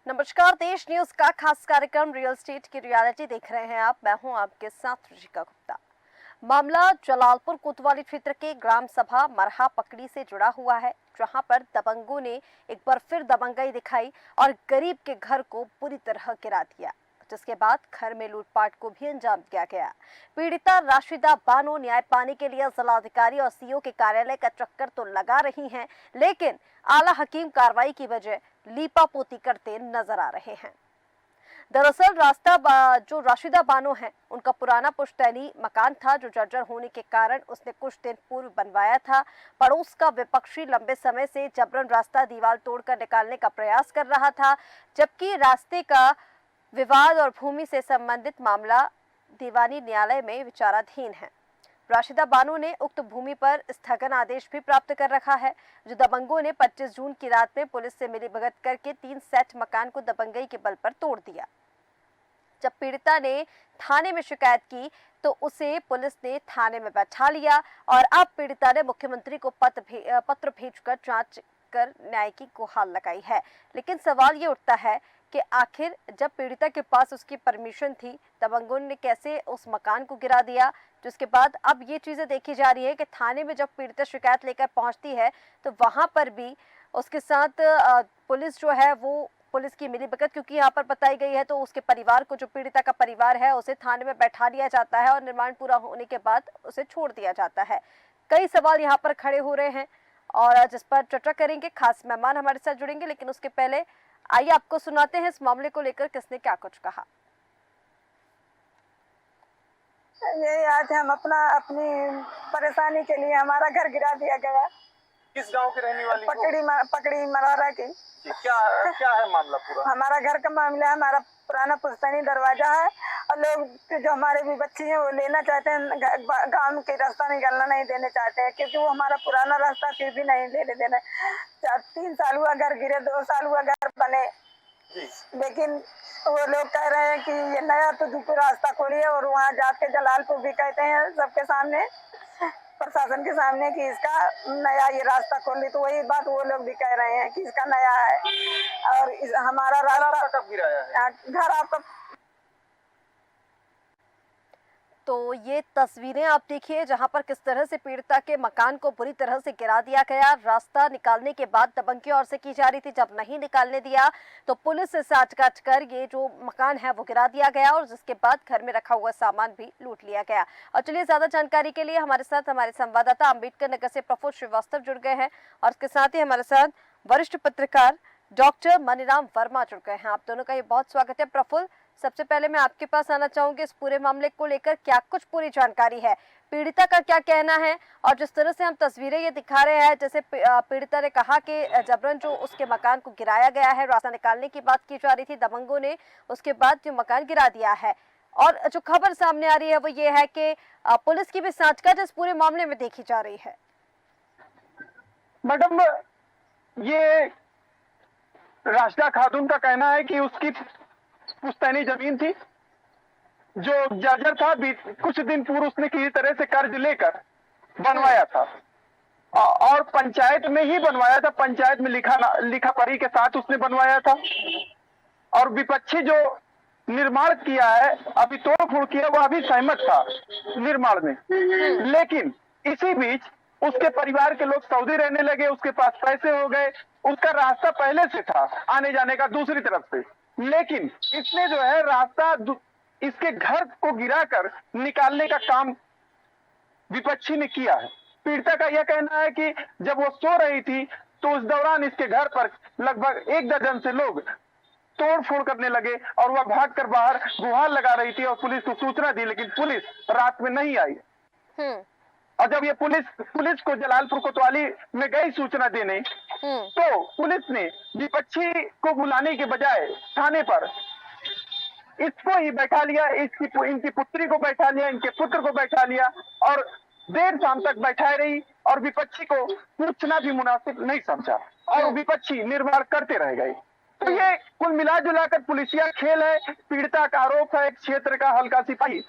नमस्कार, देश न्यूज का खास कार्यक्रम रियल स्टेट की रियलिटी देख रहे हैं आप। मैं हूं आपके साथ रुचिका गुप्ता। मामला जलालपुर कोतवाली क्षेत्र के ग्राम सभा मरहा पकड़ी से जुड़ा हुआ है, जहां पर दबंगों ने एक बार फिर दबंगई दिखाई और गरीब के घर को बुरी तरह गिरा दिया, जिसके बाद घर में लूटपाट को भी अंजाम दिया गया। पीड़िता राशिदा बानो न्याय पाने के लिए जिलाधिकारी और सीओ के कार्यालय का चक्कर तो लगा रही हैं, लेकिन आला हकीम कार्रवाई की वजह लीपापोती करते नजर आ रहे हैं। दरअसल जो राशिदा बानो है, उनका पुराना पुश्तैनी मकान था जो जर्जर होने के कारण उसने कुछ दिन पूर्व बनवाया था। पड़ोस का विपक्षी लंबे समय से जबरन रास्ता दीवार तोड़कर निकालने का प्रयास कर रहा था, जबकि रास्ते का विवाद और भूमि से संबंधित मामला दीवानी न्यायालय में विचाराधीन है। राशिदा बानो ने उक्त भूमि पर स्थगन आदेश भी प्राप्त कर रखा है, जो दबंगों ने 25 जून की रात में पुलिस से मिलीभगत करके 3 सेट मकान को दबंगई के बल पर तोड़ दिया। जब पीड़िता ने थाने में शिकायत की तो उसे पुलिस ने थाने में बैठा लिया और अब पीड़िता ने मुख्यमंत्री को पत्र भेजकर जांच कर न्याय की गुहार लगाई है। लेकिन सवाल ये उठता है कि आखिर जब पीड़िता के पास उसकी परमिशन थी, दबंगों ने कैसे उस मकान को गिरा दिया। जिसके बाद अब ये चीजें देखी जा रही है कि थाने में जब पीड़िता शिकायत लेकर पहुंचती है तो वहां पर भी उसके साथ पुलिस जो है वो पुलिस की मिलीभगत क्योंकि यहाँ पर बताई गई है, तो उसके परिवार को, जो पीड़िता का परिवार है, उसे थाने में बैठा दिया जाता है और निर्माण पूरा होने के बाद उसे छोड़ दिया जाता है। कई सवाल यहाँ पर खड़े हो रहे हैं और जिस पर चर्चा करेंगे। खास मेहमान हमारे साथ जुड़ेंगे, लेकिन उसके पहले आइए आपको सुनाते हैं इस मामले को लेकर किसने क्या कुछ कहा। यही आज हम अपनी परेशानी के लिए हमारा घर गिरा दिया गया। किस गांव की रहने वाली? पकड़ी मरारा की। क्या क्या है मामला पूरा? हमारा घर का मामला है, हमारा पुराना पुश्तैनी दरवाजा है और लोग जो हमारे भी बच्चे हैं वो लेना चाहते हैं, गांव के रास्ता निकलना नहीं देने चाहते हैं, क्योंकि वो हमारा पुराना रास्ता फिर भी नहीं लेने देना। 3 साल हुआ घर गिरे, 2 साल हुआ घर बने, लेकिन वो लोग कह रहे हैं कि ये नया तो रास्ता खोलिए और वहाँ जाके जलालपुर भी कहते हैं सबके सामने, प्रशासन के सामने, कि इसका नया ये रास्ता खोल ली। तो वही बात वो लोग भी कह रहे हैं कि इसका नया है और हमारा रास्ता कब गिराया है? घर आपका। तो ये तस्वीरें आप देखिए जहां पर किस तरह से पीड़िता के मकान को बुरी तरह से गिरा दिया गया। रास्ता निकालने के बाद दबंग की ओर से की जा रही थी, जब नहीं निकालने दिया तो पुलिस से साठ-गांठ कर ये जो मकान है वो गिरा दिया गया और जिसके बाद घर में रखा हुआ सामान भी लूट लिया गया। और चलिए, ज्यादा जानकारी के लिए हमारे साथ हमारे संवाददाता अम्बेडकर नगर से प्रफुल्ल श्रीवास्तव जुड़ गए हैं और इसके साथ ही हमारे साथ वरिष्ठ पत्रकार डॉक्टर मनीराम वर्मा जुड़ गए हैं। आप दोनों का ये बहुत स्वागत है। प्रफुल्ल, सबसे पहले मैं आपके पास आना चाहूंगी, इस पूरे मामले को लेकर क्या कुछ पूरी जानकारी है, पीड़िता का क्या कहना है और जिस तरह से हम तस्वीरें ये दिखा रहे हैं, जैसे पीड़िता ने कहा कि जबरन जो उसके मकान को गिराया गया है, रास्ता निकालने की बात की जा रही थी, दबंगों ने उसके बाद जो मकान गिरा दिया है और जो खबर सामने आ रही है वो ये है कि पुलिस की भी सांठगांठ इस पूरे मामले में देखी जा रही है। मैडम, ये राशिदा खातून का कहना है कि उसकी पुश्तैनी जमीन थी जो जर्जर था, कुछ दिन पूर्व उसने किसी तरह से कर्ज लेकर बनवाया था और पंचायत में ही बनवाया था, पंचायत में लिखा पढ़ी के साथ उसने बनवाया था और विपक्षी जो निर्माण किया है, अभी तोड़ फोड़ किया, वह अभी सहमत था निर्माण में। लेकिन इसी बीच उसके परिवार के लोग सऊदी रहने लगे, उसके पास पैसे हो गए, उसका रास्ता पहले से था आने जाने का दूसरी तरफ से, लेकिन इसने जो है रास्ता इसके घर को गिराकर निकालने का काम विपक्षी ने किया है। पीड़िता का यह कहना है कि जब वो सो रही थी तो उस दौरान इसके घर पर लगभग 1 दर्जन से लोग तोड़ फोड़ करने लगे और वह भागकर बाहर गुहार लगा रही थी और पुलिस को सूचना दी, लेकिन पुलिस रात में नहीं आई। और जब ये पुलिस को जलालपुर कोतवाली में गई सूचना देने, तो पुलिस ने विपक्षी को बुलाने के बजाय थाने पर इसको ही बैठा लिया, इनकी पुत्री को बैठा लिया, इनके पुत्र को बैठा लिया और देर शाम तक बैठाए रही और विपक्षी को पूछना भी मुनासिब नहीं समझा और विपक्षी निर्माण करते रह गए। तो ये कुल मिला जुलाकर पुलिसिया खेल है। पीड़िता का आरोप है क्षेत्र का हल्का सिपाही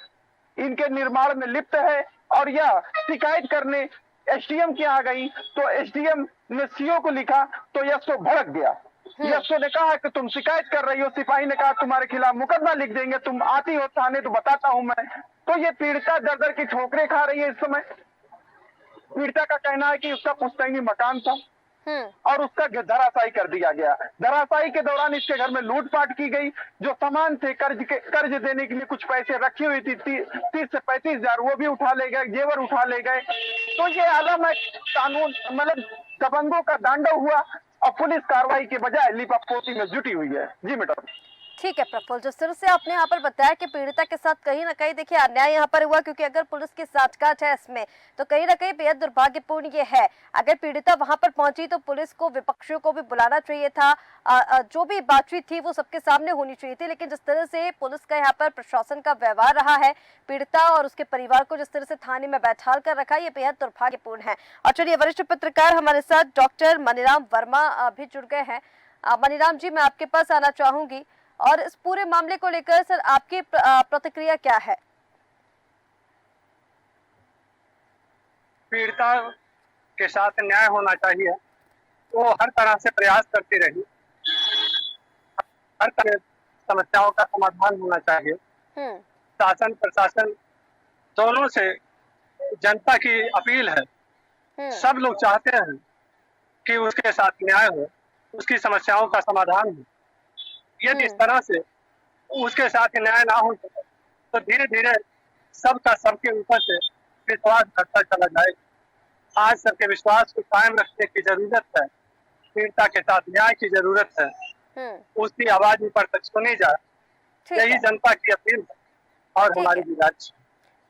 इनके निर्माण में लिप्त है और यह शिकायत करने एसडीएम के यहाँ गई तो एसडीएम ने सीओ को लिखा तो यह तो भड़क गया यशो ने कहा कि तुम शिकायत कर रही हो, सिपाही ने कहा तुम्हारे खिलाफ मुकदमा लिख देंगे, तुम आती हो थाने तो बताता हूं मैं। तो ये पीड़िता दर दर की ठोकरें खा रही है इस समय। पीड़िता का कहना है कि उसका पुश्तैनी मकान था और उसका धराशायी कर दिया गया। धराशायी के दौरान इसके घर में लूटपाट की गई। जो सामान थे कर्ज देने के लिए कुछ पैसे रखी हुई थी 30 से 35,000, वो भी उठा ले गए, जेवर उठा ले गए। तो ये आलम है कानून, मतलब दबंगों का दांडव हुआ और पुलिस कार्रवाई के बजाय लिपापोती में जुटी हुई है। जी मैडम। ठीक है प्रफुल्ल, जिस तरह से आपने यहाँ पर बताया कि पीड़िता के साथ कहीं ना कहीं देखिए अन्याय यहाँ पर हुआ, क्योंकि अगर पुलिस की साठगांठ है इसमें तो कहीं ना कहीं बेहद दुर्भाग्यपूर्ण ये है। अगर पीड़िता वहां पर पहुंची तो पुलिस को विपक्षियों को भी बुलाना चाहिए था, जो भी बातचीत थी वो सबके सामने होनी चाहिए थी। लेकिन जिस तरह से पुलिस का यहाँ पर प्रशासन का व्यवहार रहा है, पीड़िता और उसके परिवार को जिस तरह से थाने में बैठाल कर रखा है, ये बेहद दुर्भाग्यपूर्ण है। और चलिए वरिष्ठ पत्रकार हमारे साथ डॉक्टर मनीराम वर्मा भी जुड़ गए हैं। मनीराम जी, मैं आपके पास आना चाहूंगी और इस पूरे मामले को लेकर सर आपकी प्रतिक्रिया क्या है? पीड़िता के साथ न्याय होना चाहिए, वो हर तरह से प्रयास करती रही, हर तरह समस्याओं का समाधान होना चाहिए। शासन प्रशासन दोनों से जनता की अपील है, सब लोग चाहते हैं कि उसके साथ न्याय हो, उसकी समस्याओं का समाधान हो। यदि इस तरह से उसके साथ न्याय ना हो तो धीरे धीरे सबका सबके ऊपर से विश्वास घटता चला जाएगा। आज सबके विश्वास को कायम रखने की जरूरत है, पीड़िता के साथ न्याय की जरूरत है, उसकी आवाज ऊपर तक सुनी जाए, यही जनता की अपील है और हमारी गुजारिश।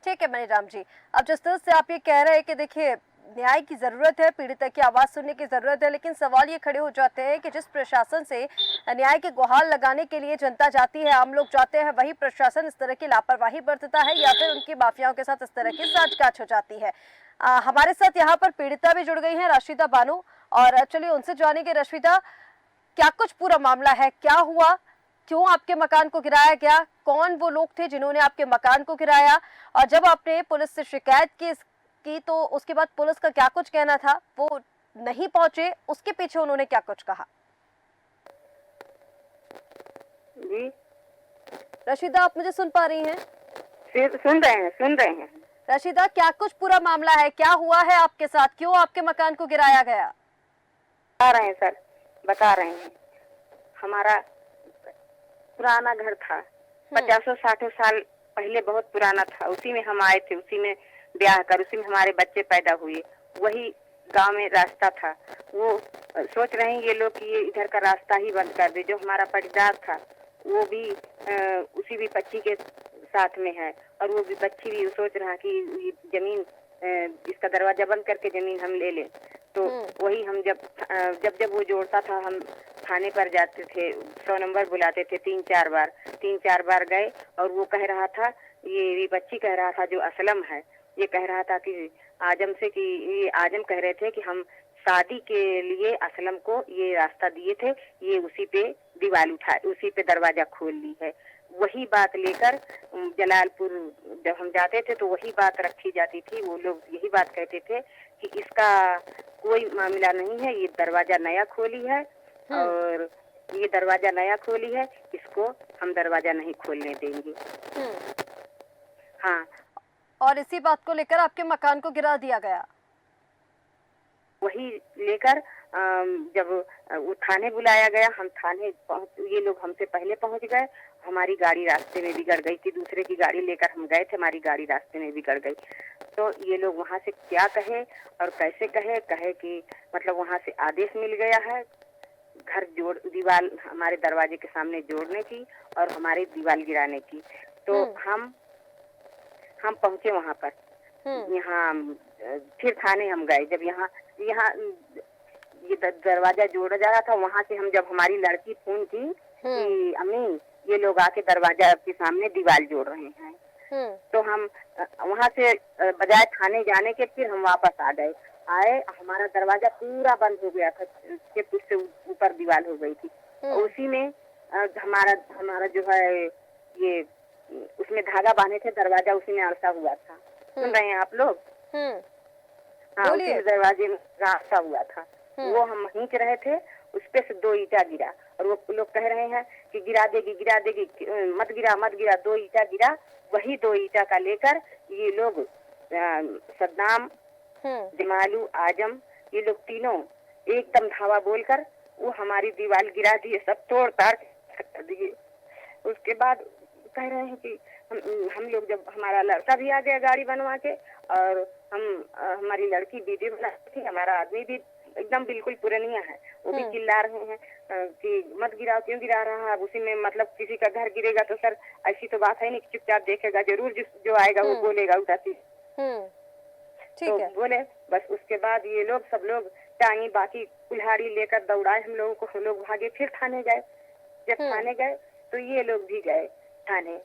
ठीक है मनीराम जी, अब जिस तरह से आप ये कह रहे हैं कि देखिए न्याय की जरूरत है, पीड़िता की आवाज सुनने की जरूरत है, लेकिन सवाल ये खड़े हो जाते हैं कि जिस प्रशासन से न्याय की गुहार लगाने के लिए जनता जाती है, आम लोग जाते हैं, वही प्रशासन इस तरह की लापरवाही बरतता है या फिर उनकी माफियाओं के साथ इस तरह की साठगांठ हो जाती है। हमारे साथ यहाँ पर पीड़िता भी जुड़ गई है, राशिदा बानो, और चलिए उनसे जानेंगे। राशिदा, क्या कुछ पूरा मामला है, क्या हुआ, क्यों आपके मकान को गिराया गया, कौन वो लोग थे जिन्होंने आपके मकान को गिराया, और जब आपने पुलिस से शिकायत की तो उसके बाद पुलिस का क्या कुछ कहना था, वो नहीं पहुंचे, उसके पीछे उन्होंने क्या कुछ कहा? जी राशिदा, आप मुझे सुन पा रही हैं? सुन रहे हैं। राशिदा, क्या कुछ पूरा मामला है, क्या हुआ है आपके साथ, क्यों आपके मकान को गिराया गया? बता रहे हैं सर, बता रहे हैं। हमारा पुराना घर था, 50-60 साल पहले, बहुत पुराना था। उसी में हम आए थे, उसी में ब्याह कर, उसी में हमारे बच्चे पैदा हुए। वही गांव में रास्ता था। वो सोच रहे हैं ये लोग कि ये इधर का रास्ता ही बंद कर दे। जो हमारा पटीदार था वो भी उसी विपक्षी के साथ में है, और वो विपक्षी भी सोच रहा कि ये जमीन, इसका दरवाजा बंद करके जमीन हम ले लें। तो वही हम जब वो जोड़ता था, हम थाने पर जाते थे, 100 नंबर बुलाते थे, 3-4 बार गए। और वो कह रहा था, ये विपक्षी कह रहा था, जो असलम है, ये कह रहा था कि आजम से, कि ये आजम कह रहे थे कि हम शादी के लिए असलम को ये रास्ता दिए थे, ये उसी पे दीवार उठा, उसी पे दरवाजा खोल ली है। वही बात लेकर जलालपुर जब हम जाते थे तो वही बात रखी जाती थी। वो लोग यही बात कहते थे कि इसका कोई मामला नहीं है, ये दरवाजा नया खोली है और ये दरवाजा नया खोली है, इसको हम दरवाजा नहीं खोलने देंगे। हाँ, और इसी बात को लेकर आपके मकान को गिरा दिया गया? वही लेकर जब वो थाने बुलाया गया, हम थाने ये लोग हमसे पहले पहुंच गए। हमारी गाड़ी रास्ते में बिगड़ गई थी, दूसरे की गाड़ी लेकर हम गए थे, हमारी गाड़ी रास्ते में बिगड़ गई। तो ये लोग वहाँ से क्या कहे और कैसे कहे कि मतलब वहाँ से आदेश मिल गया है घर दीवार हमारे दरवाजे के सामने जोड़ने की और हमारी दीवार गिराने की। तो हम पहुंचे वहाँ पर, यहाँ फिर थाने हम गए। जब यहाँ ये दरवाजा जोड़ा जा रहा था, वहाँ से हम जब हमारी लड़की फोन की कि अम्मी ये लोग आके दरवाजा के सामने दीवार जोड़ रहे हैं, तो हम वहाँ से बजाय थाने जाने के फिर हम वापस आए। हमारा दरवाजा पूरा बंद हो गया था, 6 फुट से ऊपर दीवार हो गई थी। उसी में हमारा जो है ये उसमें धागा बांधे थे, दरवाजा उसी में अड़सा हुआ था। सुन रहे हैं आप लोग? हाँ, उसी दरवाजे में रास्ता हुआ था, वो हम खींच रहे थे उस पे से 2 ईटा गिरा और वो लोग कह रहे हैं कि गिरा देगी, मत गिरा मत गिरा। 2 ईटा गिरा, वही 2 ईटा का लेकर ये लोग सद्दाम, जमालू, आजम, ये लोग तीनों एकदम धावा बोलकर वो हमारी दीवार गिरा दिए, सब तोड़ ताड़ कर दिए। उसके बाद कह रहे हैं कि हम लोग, जब हमारा लड़का भी आ गया गाड़ी बनवा के और हमारी लड़की वीडियो बना थी, हमारा आदमी भी एकदम बिल्कुल पुरानिया है, वो भी चिल्ला रहे हैं कि मत गिराओ, क्यों गिरा रहा है। उसी में मतलब किसी का घर गिरेगा तो सर ऐसी तो बात है नहीं, चुपचाप देखेगा, जरूर जो आएगा वो बोलेगा उठाती। तो बोले बस। उसके बाद ये लोग सब लोग टांगी बाकी कुल्हाड़ी लेकर दौड़ाए हम लोगों को, हम लोग भागे, फिर थाने गए। जब थाने गए तो ये लोग भी गए थाने।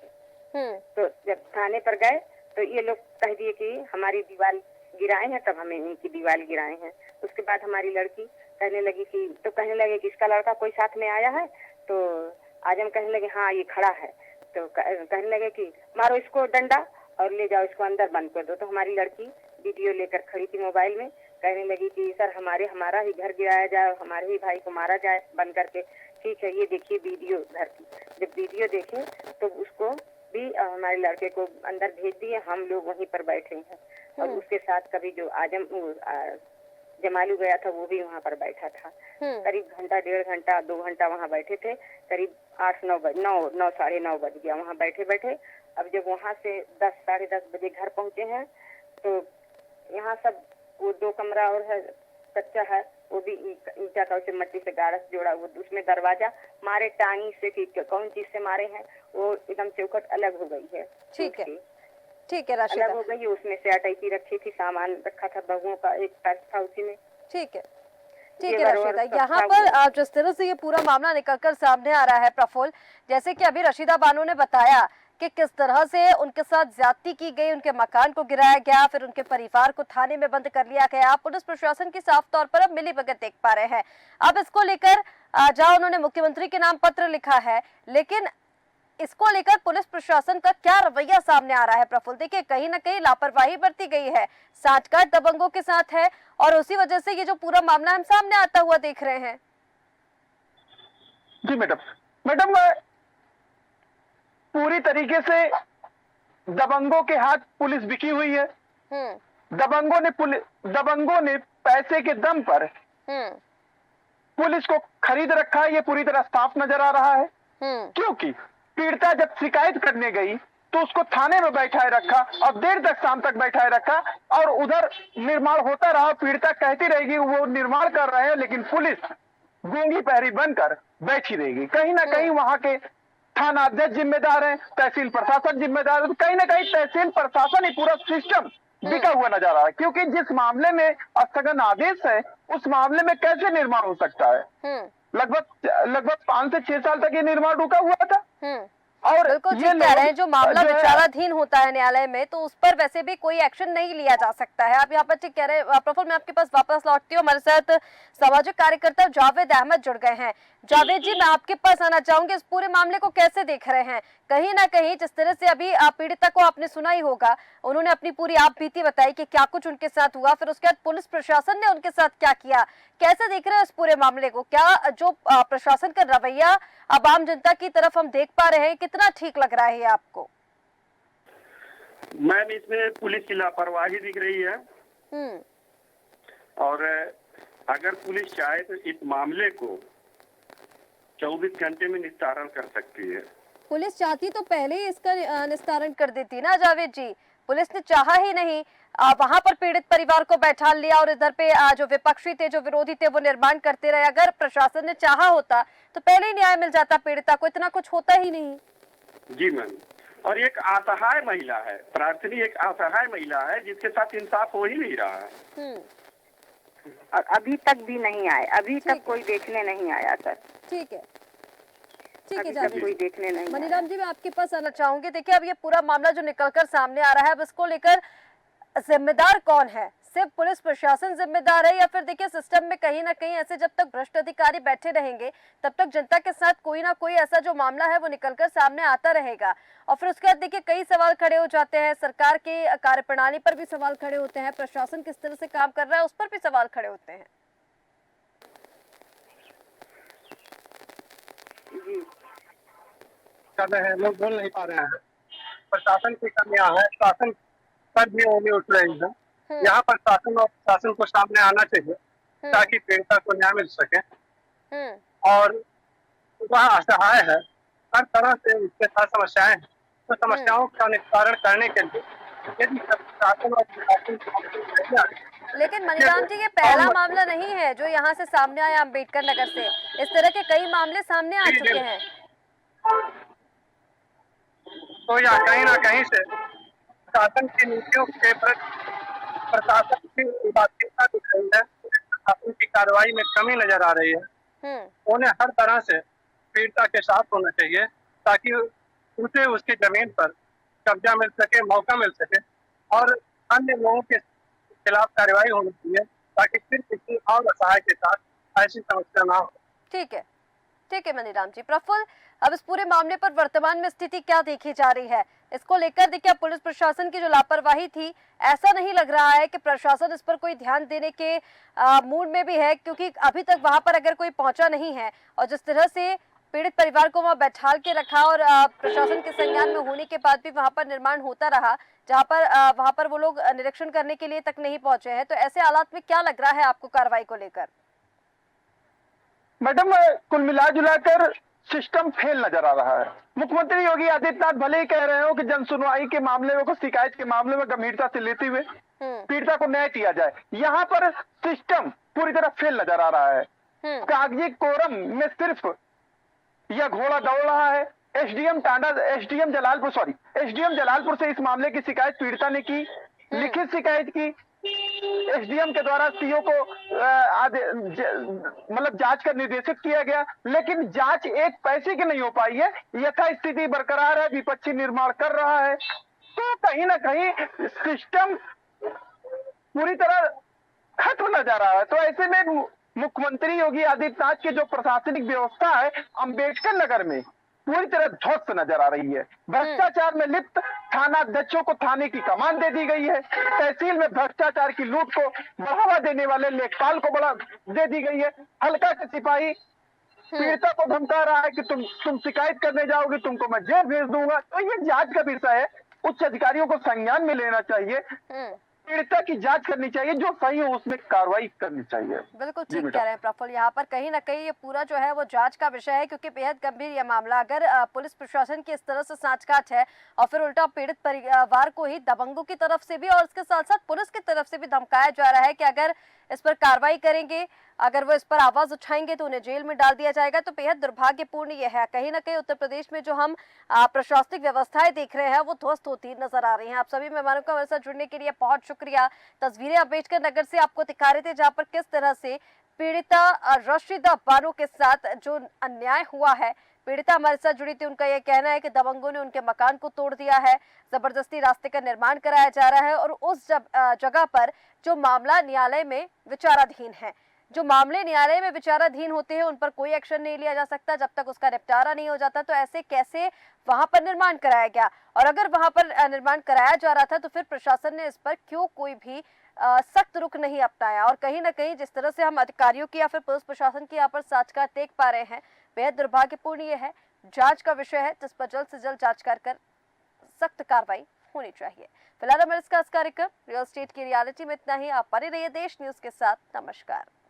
तो जब थाने पर गए तो ये लोग कह दिए कि हमारी दीवार गिराए हैं, तब हमें इनकी दीवार गिराए हैं। उसके बाद हमारी लड़की कहने लगी कि, तो कहने लगे कि इसका लड़का कोई साथ में आया है। तो आजम कहने लगे हाँ ये खड़ा है। तो कहने लगे कि मारो इसको डंडा और ले जाओ इसको अंदर बंद कर दो। तो हमारी लड़की वीडियो लेकर खड़ी थी मोबाइल में, कहने लगी कि सर हमारा ही घर गिराया जाए, हमारे ही भाई को मारा जाए बंद करके। ठीक है, ये देखिए वीडियो घर की। जब वीडियो देखे तो उसको भी हमारे लड़के को अंदर भेज दिए, हम लोग वहीं पर बैठे हैं। और उसके साथ कभी जो आजम जमालू गया था वो भी वहाँ पर बैठा था। करीब घंटा, 1.5 घंटा, 2 घंटा वहाँ बैठे थे। करीब 8-9 साढ़े 9 बज गया वहाँ बैठे बैठे। अब जब वहाँ से 10 साढ़े 10 बजे घर पहुँचे हैं तो यहाँ सब वो 2 कमरा और है, कच्चा है, वो भी ईंटा का उसे मट्टी से गारस जोड़ा, वो उसमें दरवाजा मारे टांगी से कि कौन चीज से मारे हैं, वो एकदम चौखट अलग हो गई है। ठीक है, ठीक है राशिदा, अलग हो गई। उसमें से अटैची रखी थी, सामान रखा था बहुओं का, एक पर्स था उसी में। ठीक है, ठीक है रशीदा। यहाँ पर जिस तरह से ये पूरा मामला निकलकर सामने आ रहा है प्रफुल्ल, जैसे कि अभी रशीदा बानो ने बताया कि किस तरह से उनके साथ ज्यादती की गई, उनके मकान को गिराया गया, फिर उनके परिवार को थाने में बंद कर लिया गया। पुलिस प्रशासन की साफ तौर पर अब मिलीभगत देख पा रहे हैं। अब इसको लेकर जहां उन्होंने मुख्यमंत्री के नाम पत्र लिखा है, लेकिन इसको लेकर पुलिस प्रशासन का क्या रवैया सामने आ रहा है प्रफुल्ल? देखिए कहीं ना कहीं लापरवाही बरती गई है, सांठगांठ दबंगों के साथ है और उसी वजह से ये जो पूरा मामला हम सामने आता हुआ देख रहे हैं। जी मैडम पूरी तरीके से दबंगों के हाथ पुलिस बिकी हुई है। दबंगों ने पैसे के दम पर पुलिस को खरीद रखा है, ये पूरी तरह साफ नजर आ रहा है। क्योंकि पीड़िता जब शिकायत करने गई तो उसको थाने में बैठाए रखा और देर तक शाम तक बैठाए रखा और उधर निर्माण होता रहा। पीड़िता कहती रहेगी वो निर्माण कर रहे हैं, लेकिन पुलिस गूंगी पहरी बनकर बैठी रहेगी। कहीं ना कहीं वहां के थाना अध्यक्ष जिम्मेदार है, तहसील प्रशासन जिम्मेदार है। कहीं ना कहीं तहसील प्रशासन ही पूरा सिस्टम बिका हुआ नजर आ रहा है। क्योंकि जिस मामले में स्थगन आदेश है उस मामले में कैसे निर्माण हो सकता है? लगभग 5 से 6 साल तक ये निर्माण रुका हुआ था। और बिल्कुल ठीक कह रहे हैं, जो मामला विचाराधीन होता है न्यायालय में तो उस पर वैसे भी कोई एक्शन नहीं लिया जा सकता है। आप यहाँ पर ठीक कह रहे हैं। प्रफुल्ल, मैं आपके पास वापस लौटती हूँ। हमारे साथ सामाजिक कार्यकर्ता जावेद अहमद जुड़ गए हैं। जावेद जी, मैं आपके पास आना चाहूंगी, इस पूरे मामले को कैसे देख रहे हैं? कहीं ना कहीं जिस तरह से अभी पीड़िता को आपने सुना ही होगा, उन्होंने अपनी पूरी आप बीती बताई कि क्या कुछ उनके साथ हुआ, फिर उसके बाद पुलिस प्रशासन ने उनके साथ क्या किया। कैसे देख रहे हैं इस पूरे मामले को? क्या जो प्रशासन का रवैया अब आम जनता की तरफ हम देख पा रहे हैं, कितना ठीक लग रहा है ये आपको? मैम, इसमें पुलिस की लापरवाही दिख रही है। और अगर पुलिस चाहे तो इस मामले को 24 घंटे में निस्तारण कर सकती है। पुलिस चाहती तो पहले ही इसका निस्तारण कर देती ना जावेद जी। पुलिस ने चाहा ही नहीं, वहां पर पीड़ित परिवार को बैठा लिया और इधर पे जो विपक्षी थे, जो विरोधी थे, वो निर्माण करते रहे। अगर प्रशासन ने चाहा होता तो पहले ही न्याय मिल जाता पीड़िता को, इतना कुछ होता ही नहीं। जी मैम, और एक असहाय महिला है, प्रार्थनी एक असहाय महिला है जिसके साथ इंसाफ हो ही नहीं रहा है। और अभी तक भी नहीं आए, अभी तक कोई देखने नहीं आया सर। ठीक है, ठीक है जावेद, कोई देखने नहीं। मनीराम जी, मैं आपके पास आना चाहूंगी। देखिए अब ये पूरा मामला जो निकलकर सामने आ रहा है, अब इसको लेकर जिम्मेदार कौन है? सिर्फ पुलिस प्रशासन जिम्मेदार है या फिर देखिए सिस्टम में कहीं ना कहीं ऐसे जब तक भ्रष्ट अधिकारी बैठे रहेंगे तब तक जनता के साथ कोई ना कोई ऐसा जो मामला है वो निकलकर सामने आता रहेगा। और फिर उसके बाद देखिए कई सवाल खड़े हो जाते हैं, सरकार की कार्यप्रणाली पर भी सवाल खड़े होते हैं, प्रशासन किस तरह से काम कर रहा है उस पर भी सवाल खड़े होते हैं। कर रहे हैं, लोग बोल नहीं पा रहे हैं। प्रशासन की कमियां है, शासन पर भी उंगली उठ रही है। यहाँ पर शासन और प्रशासन को सामने आना चाहिए ताकि पीड़िता को न्याय मिल सके। और वह असहाय है, हर तरह से उसके साथ समस्याएं हैं, तो समस्याओं का निस्तारण करने के लिए यदि प्रशासन और प्रशासन नहीं आए, लेकिन मनीराम जी, ये पहला मामला नहीं है जो यहाँ से सामने आया अम्बेडकर नगर से। इस तरह के कई मामले सामने आ चुके हैं। तो यह कहीं ना कहीं से शासन की नीतियों के प्रति प्रशासन की उदासीनता दिख रही है। प्रशासन की कार्रवाई में कमी नजर आ रही है। उन्हें हर तरह से पीड़िता के साथ होना चाहिए ताकि उसे उसकी जमीन पर कब्जा मिल सके, मौका मिल सके, और अन्य लोगों के खिलाफ कार्रवाई होनी चाहिए ताकि फिर किसी और असहाय के साथ ऐसी समस्या ना हो। ठीक है मनीराम जी। प्रफुल्ल, अब इस पूरे मामले पर वर्तमान में स्थिति क्या देखी जा रही है? इसको लेकर देखिए, पुलिस प्रशासन की जो लापरवाही थी, ऐसा नहीं लग रहा है कि प्रशासन इस पर कोई ध्यान देने के मूड में भी है, क्योंकि अभी तक वहां पर अगर कोई पहुंचा नहीं है और जिस तरह से पीड़ित परिवार को वहां बैठाल के रखा और प्रशासन के संज्ञान में होने के बाद भी वहां पर निर्माण होता रहा, जहां पर वहां पर वो लोग निरीक्षण करने के लिए तक नहीं पहुंचे हैं, तो ऐसे हालात में क्या लग रहा है आपको कार्रवाई को लेकर? मैडम, कुल मिला जुलाकर सिस्टम फेल नजर आ रहा है। मुख्यमंत्री योगी आदित्यनाथ भले ही कह रहे हो कि जन सुनवाई के मामले में, शिकायत के मामले में गंभीरता से लेते हुए पीड़िता को न्याय दिया जाए, यहाँ पर सिस्टम पूरी तरह फेल नजर आ रहा है। कागजी कोरम में सिर्फ यह घोड़ा दौड़ रहा है। एसडीएम जलालपुर से इस मामले की शिकायत पीड़िता ने की, लिखित शिकायत की। एसडीएम के द्वारा सीओ को मतलब जांच का निर्देशित किया गया, लेकिन जांच एक पैसे की नहीं हो पाई है। यथास्थिति बरकरार है, विपक्षी निर्माण कर रहा है। तो कहीं ना कहीं सिस्टम पूरी तरह खत्म नजर आ रहा है। तो ऐसे में मुख्यमंत्री योगी आदित्यनाथ की जो प्रशासनिक व्यवस्था है अम्बेडकर नगर में पूरी तरह ध्वस्त नजर आ रही है। भ्रष्टाचार में लिप्त थाना अध्यक्षों को थाने की कमान दे दी गई है। तहसील में भ्रष्टाचार की लूट को बढ़ावा देने वाले लेखपाल को बड़ा दे दी गई है। हल्का के सिपाही पीड़िता को धमका रहा है कि तुम शिकायत करने जाओगे, तुमको मैं जेल भेज दूंगा। तो ये जांच का विषय है, उच्च अधिकारियों को संज्ञान में लेना चाहिए, पीड़िता की जांच करनी चाहिए, जो सही हो उसमें कार्रवाई करनी चाहिए। बिल्कुल ठीक कह रहे हैं प्रफुल्ल। यहाँ पर कहीं ना कहीं ये पूरा जो है वो जांच का विषय है, क्योंकि बेहद गंभीर यह मामला। अगर पुलिस प्रशासन की इस तरह से सांठगांठ है और फिर उल्टा पीड़ित परिवार को ही दबंगों की तरफ से भी और उसके साथ साथ पुलिस की तरफ से भी धमकाया जा रहा है कि अगर इस पर कार्रवाई करेंगे, अगर वो इस पर आवाज उठाएंगे तो उन्हें जेल में डाल दिया जाएगा। तो बेहद दुर्भाग्यपूर्ण ये है। कहीं ना कहीं उत्तर प्रदेश में जो हम प्रशासनिक व्यवस्थाएं देख रहे हैं वो ध्वस्त होती नजर आ रही हैं। आप सभी मेहमानों का हमारे साथ जुड़ने के लिए बहुत शुक्रिया। तस्वीरें अम्बेडकर नगर से आपको दिखा रहे थे, जहाँ पर किस तरह से पीड़िता रशीदा बानो के साथ जो अन्याय हुआ है। पीड़िता हमारे साथ जुड़ी थी, उनका यह कहना है कि दबंगों ने उनके मकान को तोड़ दिया है, जबरदस्ती रास्ते का निर्माण कराया जा रहा है और उस जगह पर जो मामला न्यायालय में विचाराधीन है, जो मामले न्यायालय में विचाराधीन होते हैं उन पर कोई एक्शन नहीं लिया जा सकता जब तक उसका निपटारा नहीं हो जाता। तो ऐसे कैसे वहां पर निर्माण कराया गया, और अगर वहां पर निर्माण कराया जा रहा था तो फिर प्रशासन ने इस पर क्यों कोई भी सख्त रुख नहीं अपनाया। और कहीं ना कहीं जिस तरह से हम अधिकारियों की या फिर पुलिस प्रशासन की यहाँ पर सांठगांठ देख पा रहे हैं, बेहद दुर्भाग्यपूर्ण ये है। जांच का विषय है जिस पर जल्द से जल्द जांच कर सख्त कार्रवाई होनी चाहिए। फिलहाल हमारे इस कार्यक्रम रियल स्टेट की रियलिटी में इतना ही। आप बने रहिए देश न्यूज के साथ। नमस्कार।